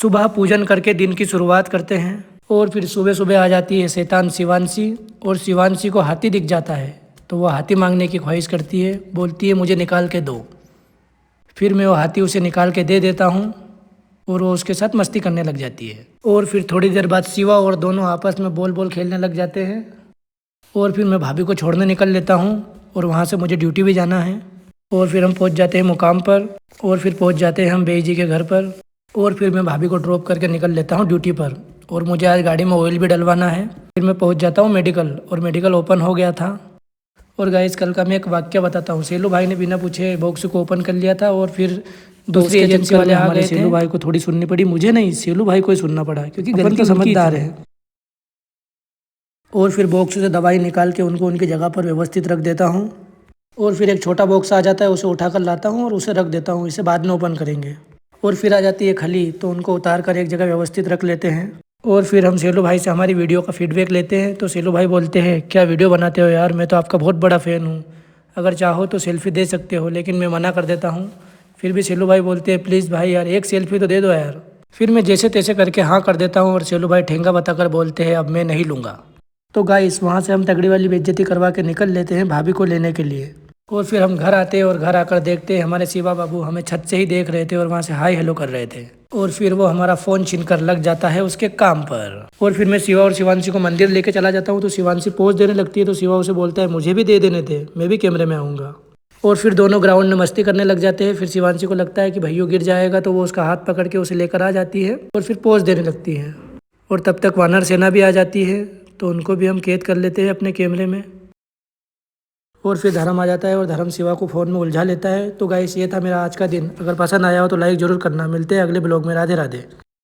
सुबह पूजन करके दिन की शुरुआत करते हैं और फिर सुबह सुबह आ जाती है शैतान शिवांशी और शिवांशी को हाथी दिख जाता है तो वो हाथी मांगने की ख्वाहिश करती है, बोलती है मुझे निकाल के दो। फिर मैं वो हाथी उसे निकाल के दे देता हूँ और वो उसके साथ मस्ती करने लग जाती है। और फिर थोड़ी देर बाद शिवा और दोनों आपस में बॉल बॉल खेलने लग जाते हैं और फिर मैं भाभी को छोड़ने निकल लेता हूँ और वहाँ से मुझे ड्यूटी भी जाना है। और फिर हम पहुँच जाते हैं मुकाम पर और फिर पहुँच जाते हैं हम बेई जी के घर पर और फिर मैं भाभी को ड्रॉप करके निकल लेता हूँ ड्यूटी पर। और मुझे आज गाड़ी में ऑयल भी डलवाना है। फिर मैं पहुँच जाता हूँ मेडिकल और मेडिकल ओपन हो गया था। और गाइस कल का मैं एक वाक्य बताता हूँ। सेलू भाई ने बिना पूछे बॉक्स को ओपन कर लिया था और फिर दूसरी एजेंसी वाले आ गए थे। सेलू भाई को थोड़ी सुननी पड़ी, मुझे नहीं, सेलू भाई को ही सुनना पड़ा क्योंकि गलती तो समझदार है। और फिर बॉक्स से दवाई निकाल के उनको उनकी जगह पर व्यवस्थित रख देता हूँ और फिर एक छोटा बॉक्स आ जाता है, उसे उठाकर लाता हूँ और उसे रख देता हूँ, इसे बाद में ओपन करेंगे। और फिर आ जाती है खली तो उनको उतार कर एक जगह व्यवस्थित रख लेते हैं। और फिर हम सेलू भाई से हमारी वीडियो का फीडबैक लेते हैं तो सेलू भाई बोलते हैं क्या वीडियो बनाते हो यार, मैं तो आपका बहुत बड़ा फ़ैन हूँ, अगर चाहो तो सेल्फी दे सकते हो। लेकिन मैं मना कर देता हूँ। फिर भी सेलू भाई बोलते हैं प्लीज़ भाई यार एक सेल्फी तो दे दो यार। फिर मैं जैसे तैसे करके हाँ कर देता हूँ और सेलू भाई ठेंगा बताकर बोलते हैं अब मैं नहीं लूँगा। तो गाइस वहाँ से हम तगड़ी वाली बेइज्जती करवा के निकल लेते हैं भाभी को लेने के लिए। और फिर हम घर आते हैं और घर आकर देखते हैं हमारे शिवा बाबू हमें छत से ही देख रहे थे और वहाँ से हाय हेलो कर रहे थे। और फिर वो हमारा फ़ोन छीनकर लग जाता है उसके काम पर। और फिर मैं शिवा और शिवांशी को मंदिर लेके चला जाता हूँ तो शिवांशी पोज देने लगती है तो शिवा उसे बोलता है मुझे भी दे देने थे, मैं भी कैमरे में आऊँगा। और फिर दोनों ग्राउंड में मस्ती करने लग जाते हैं। फिर शिवांशी को लगता है कि भैया गिर जाएगा तो वो उसका हाथ पकड़ के उसे लेकर आ जाती है और फिर पोज देने लगती है। और तब तक वानर सेना भी आ जाती है तो उनको भी हम कैद कर लेते हैं अपने कैमरे में। और फिर धर्म आ जाता है और धर्म शिवा को फ़ोन में उलझा लेता है। तो गाइस ये था मेरा आज का दिन। अगर पसंद आया हो तो लाइक ज़रूर करना। मिलते हैं अगले ब्लॉग में। राधे राधे।